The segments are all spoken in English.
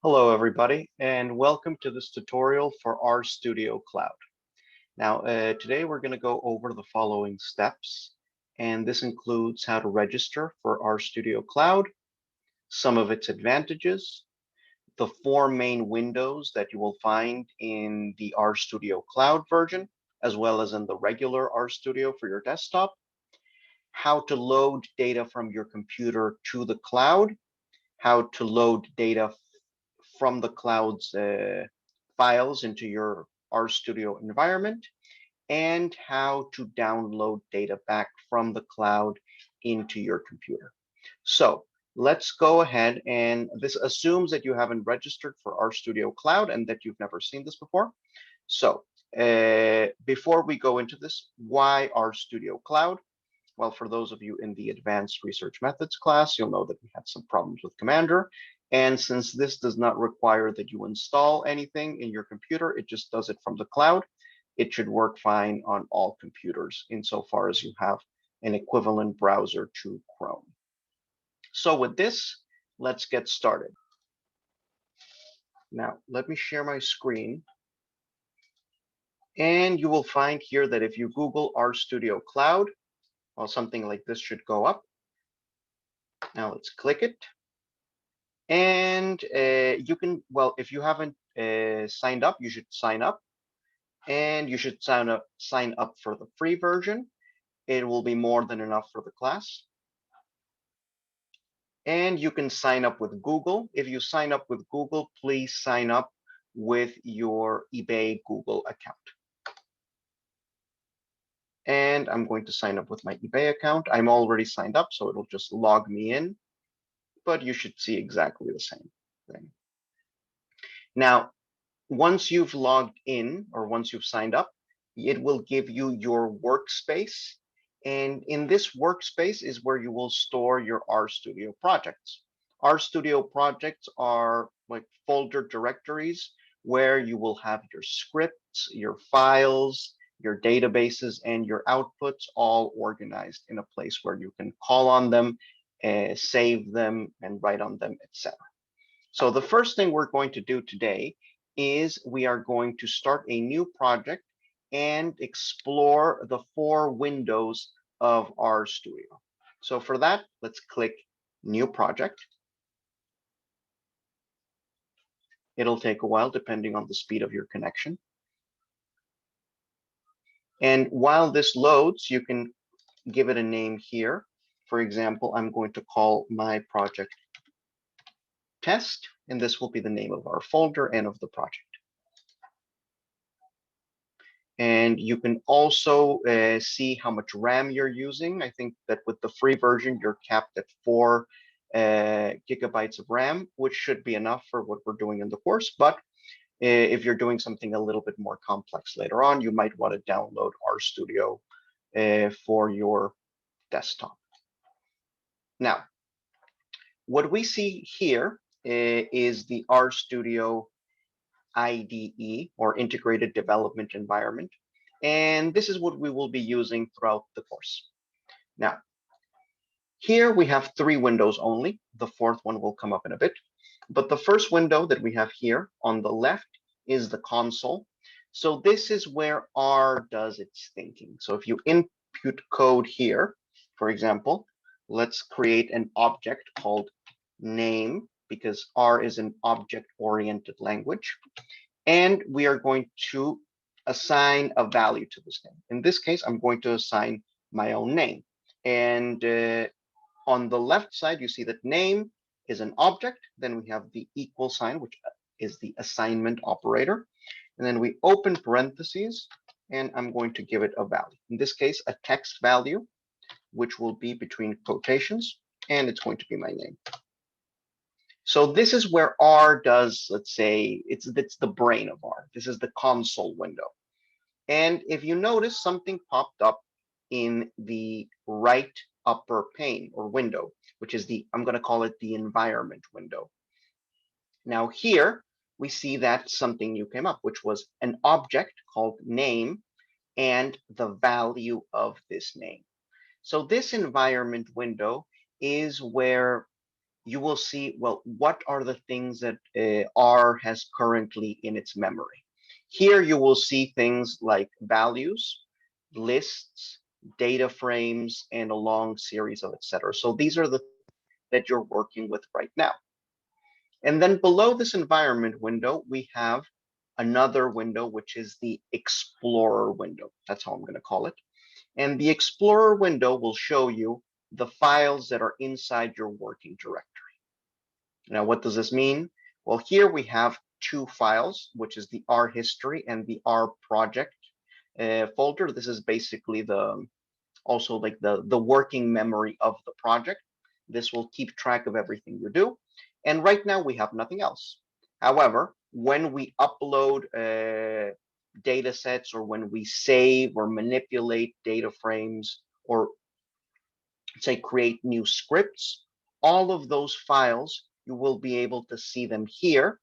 Hello, everybody, and welcome to this tutorial for RStudio Cloud. Now, today we're going to go over the following steps, and this includes how to register for RStudio Cloud, some of its advantages, the four main windows that you will find in the RStudio Cloud version, as well as in the regular RStudio for your desktop, how to load data from your computer to the cloud, how to load data from the cloud's files into your RStudio environment, and how to download data back from the cloud into your computer. So let's go ahead, and this assumes that you haven't registered for RStudio Cloud and that you've never seen this before. So before we go into this, why RStudio Cloud? Well, for those of you in the Advanced Research Methods class, you'll know that we had some problems with Commander. And since this does not require that you install anything in your computer, it just does it from the cloud. It should work fine on all computers insofar as you have an equivalent browser to Chrome. So with this, let's get started. Now, let me share my screen. And you will find here that if you Google RStudio Cloud, well, something like this should go up. Now let's click it. And you can, well, if you haven't signed up, you should sign up. And you should sign up for the free version. It will be more than enough for the class. And you can sign up with Google. If you sign up with Google, please sign up with your eBay Google account. And I'm going to sign up with my eBay account. I'm already signed up, so it'll just log me in, but you should see exactly the same thing. Now, once you've logged in, or once you've signed up, it will give you your workspace. And in this workspace is where you will store your RStudio projects. RStudio projects are like folder directories where you will have your scripts, your files, your databases, and your outputs all organized in a place where you can call on them, save them, and write on them, etc. So the first thing we're going to do today is we are going to start a new project and explore the four windows of RStudio. So for that, let's click New Project. It'll take a while depending on the speed of your connection. And while this loads, you can give it a name here. For example, I'm going to call my project Test, and this will be the name of our folder and of the project. And you can also see how much RAM you're using. I think that with the free version, you're capped at 4 gigabytes of RAM, which should be enough for what we're doing in the course. But if you're doing something a little bit more complex later on, you might want to download RStudio for your desktop. Now, what we see here is the RStudio IDE, or Integrated Development Environment. And this is what we will be using throughout the course. Now, here we have 3 windows only. The fourth one will come up in a bit. But the first window that we have here on the left is the console. So this is where R does its thinking. So if you input code here, for example, let's create an object called name, because R is an object-oriented language. And we are going to assign a value to this name. In this case, I'm going to assign my own name. And on the left side, you see that name is an object. Then we have the equal sign, which is the assignment operator. And then we open parentheses, and I'm going to give it a value. In this case, a text value, which will be between quotations, and it's going to be my name. So this is where R does, let's say, it's the brain of R. This is the console window. And if you notice, something popped up in the right upper pane or window, which is I'm going to call it the environment window. Now here we see that something new came up, which was an object called name and the value of this name. So this environment window is where you will see, well, what are the things that R has currently in its memory. Here you will see things like values, lists, data frames, and a long series of etc. So these are the that you're working with right now. And then below this environment window, we have another window, which is the Explorer window. That's how I'm going to call it. And the Explorer window will show you the files that are inside your working directory. Now, what does this mean? Well, here we have two files, which is the R history and the R project folder. This is basically also like the working memory of the project. This will keep track of everything you do. And right now we have nothing else. However, when we upload data sets, or when we save or manipulate data frames, or say create new scripts, all of those files, you will be able to see them here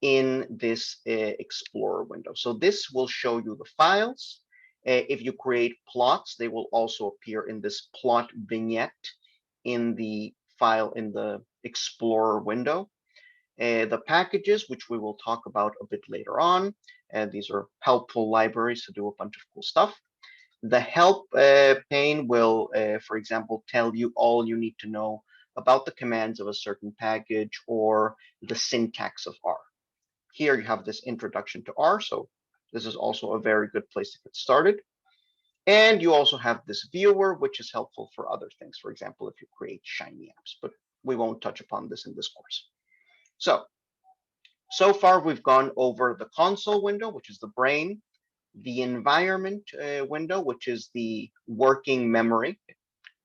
in this Explorer window. So this will show you the files. If you create plots, they will also appear in this plot vignette in the file in the Explorer window. The packages, which we will talk about a bit later on, these are helpful libraries to do a bunch of cool stuff. The help pane will, for example, tell you all you need to know about the commands of a certain package or the syntax of R. Here you have this introduction to R, so this is also a very good place to get started. And you also have this viewer, which is helpful for other things. For example, if you create Shiny apps, but we won't touch upon this in this course. So far we've gone over the console window, which is the brain, the environment window, which is the working memory,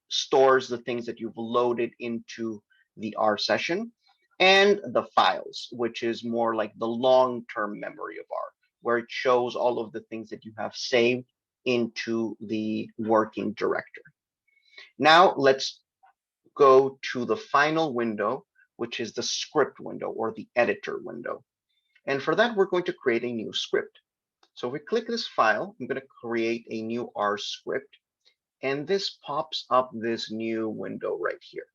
stores the things that you've loaded into the R session, and the files, which is more like the long-term memory of R, where it shows all of the things that you have saved into the working directory. Now let's go to the final window, which is the script window or the editor window. And for that, we're going to create a new script. So if we click this file, I'm going to create a new R script, and this pops up this new window right here.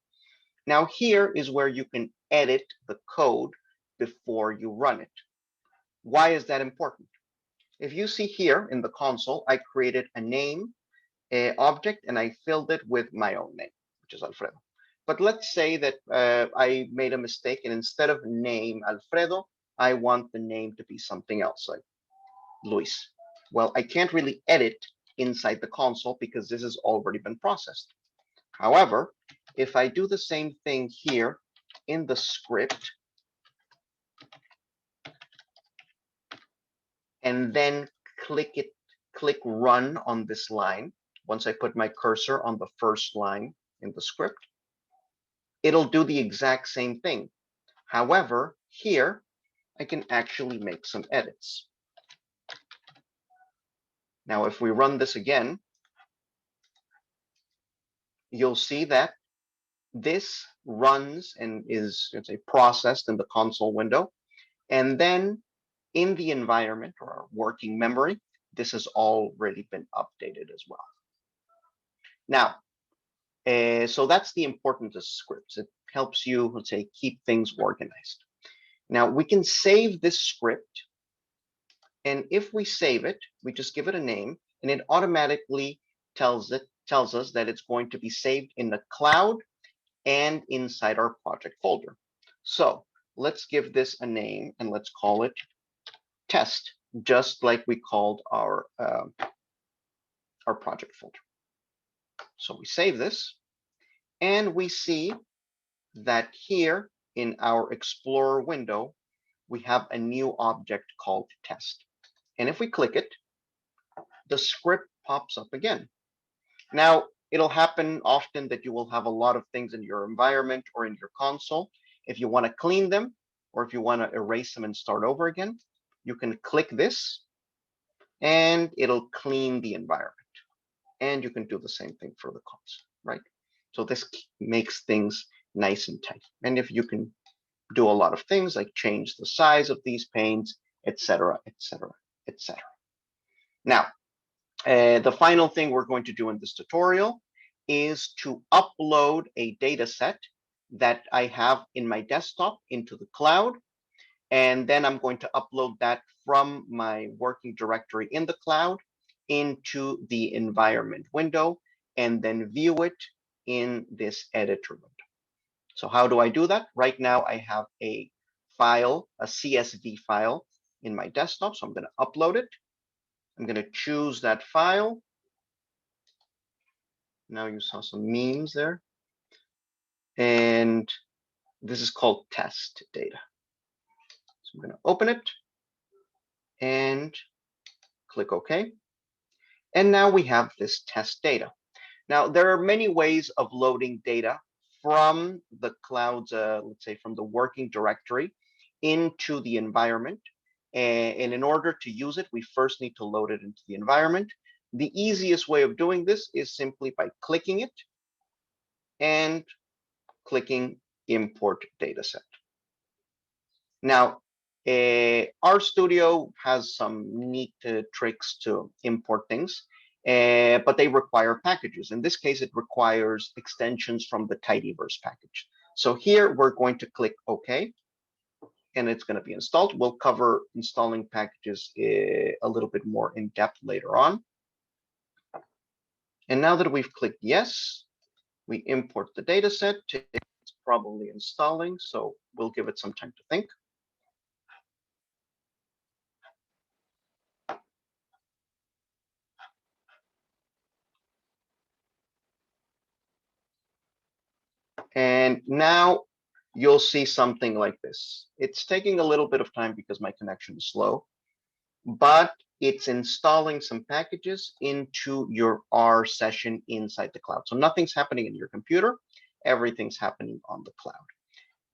Now here is where you can edit the code before you run it. Why is that important? If you see here in the console, I created a name object and I filled it with my own name, which is Alfredo. But let's say that I made a mistake, and instead of name Alfredo, I want the name to be something else, like Luis. Well, I can't really edit inside the console because this has already been processed. However, if I do the same thing here in the script, and then click run on this line, once I put my cursor on the first line in the script, it'll do the exact same thing. However, here I can actually make some edits. Now, if we run this again, you'll see that this runs and is, let's say, processed in the console window. And then in the environment or our working memory, this has already been updated as well. Now, so that's the importance of scripts. It helps you, let's say, keep things organized. Now, we can save this script. And if we save it, we just give it a name, and it automatically tells us that it's going to be saved in the cloud and inside our project folder. So let's give this a name, and let's call it test, just like we called our project folder. So we save this, and we see that here in our Explorer window, we have a new object called test. And if we click it, the script pops up again. Now, it'll happen often that you will have a lot of things in your environment or in your console. If you want to clean them, or if you want to erase them and start over again, you can click this, and it'll clean the environment. And you can do the same thing for the console, right? So this makes things nice and tight. And if you can do a lot of things like change the size of these panes, etc., etc., etc. Now, the final thing we're going to do in this tutorial is to upload a data set that I have in my desktop into the cloud. And then I'm going to upload that from my working directory in the cloud into the environment window and then view it in this editor window. So how do I do that? Right now I have a file, a CSV file in my desktop. So I'm going to upload it. I'm going to choose that file. Now you saw some memes there. And this is called test data. So I'm going to open it and click OK. And now we have this test data. Now, there are many ways of loading data from the cloud's, let's say from the working directory into the environment. And in order to use it, we first need to load it into the environment. The easiest way of doing this is simply by clicking it and clicking import dataset. Now, RStudio has some neat tricks to import things, but they require packages. In this case, it requires extensions from the tidyverse package. So here we're going to click OK, and it's going to be installed. We'll cover installing packages a little bit more in depth later on. And now that we've clicked yes, we import the data set. It's probably installing, so we'll give it some time to think. And now you'll see something like this. It's taking a little bit of time because my connection is slow, but it's installing some packages into your R session inside the cloud. So nothing's happening in your computer, everything's happening on the cloud.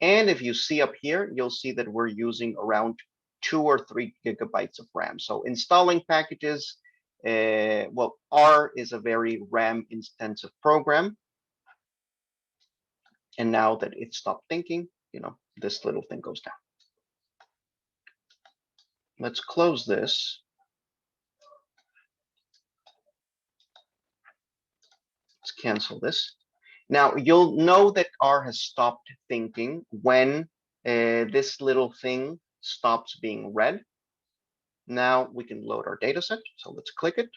And if you see up here, you'll see that we're using around 2 or 3 gigabytes of RAM. So installing packages, well, R is a very RAM intensive program. And now that it stopped thinking, this little thing goes down. Let's close this. Let's cancel this. Now you'll know that R has stopped thinking when this little thing stops being read. Now we can load our data set. So let's click it,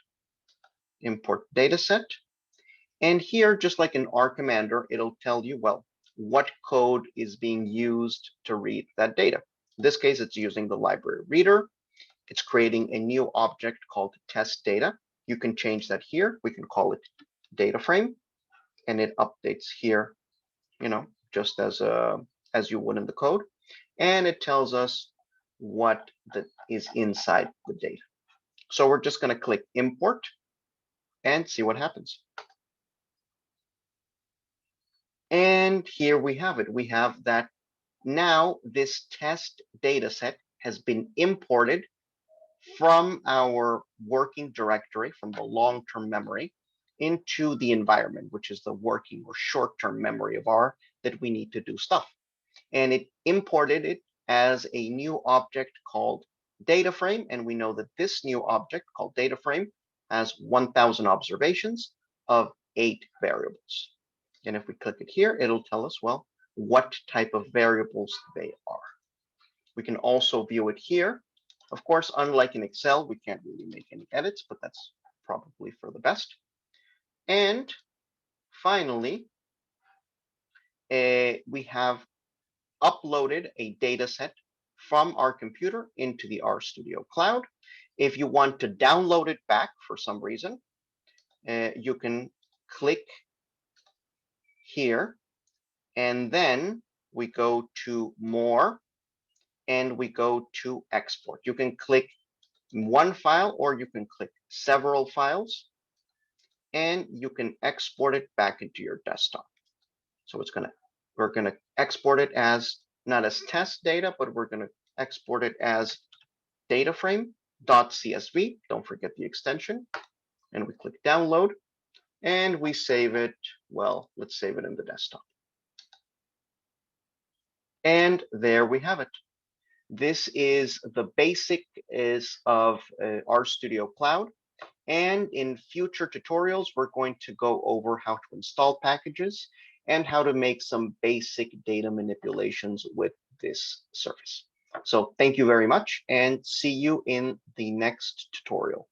import data set. And here, just like in R Commander, it'll tell you, well, what code is being used to read that data. In this case, it's using the library reader. It's creating a new object called test data. You can change that here. We can call it data frame, and it updates here, just as you would in the code. And it tells us what that is inside the data. So we're just going to click import and see what happens. And here we have it. We have that now this test data set has been imported from our working directory, from the long-term memory, into the environment, which is the working or short-term memory of R that we need to do stuff. And it imported it as a new object called data frame. And we know that this new object called data frame has 1,000 observations of 8 variables. And if we click it here, it'll tell us, well, what type of variables they are. We can also view it here. Of course, unlike in Excel, we can't really make any edits, but that's probably for the best. And finally, we have uploaded a data set from our computer into the RStudio cloud. If you want to download it back for some reason, you can click here, and then we go to more, and we go to export. You can click one file, or you can click several files, and you can export it back into your desktop. So we're gonna export it as not as test data, but we're gonna export it as data frame.csv. Don't forget the extension, and we click download, and we save it. Well, let's save it in the desktop. And there we have it. This is the basic of RStudio Cloud. And in future tutorials, we're going to go over how to install packages and how to make some basic data manipulations with this surface. So thank you very much, and see you in the next tutorial.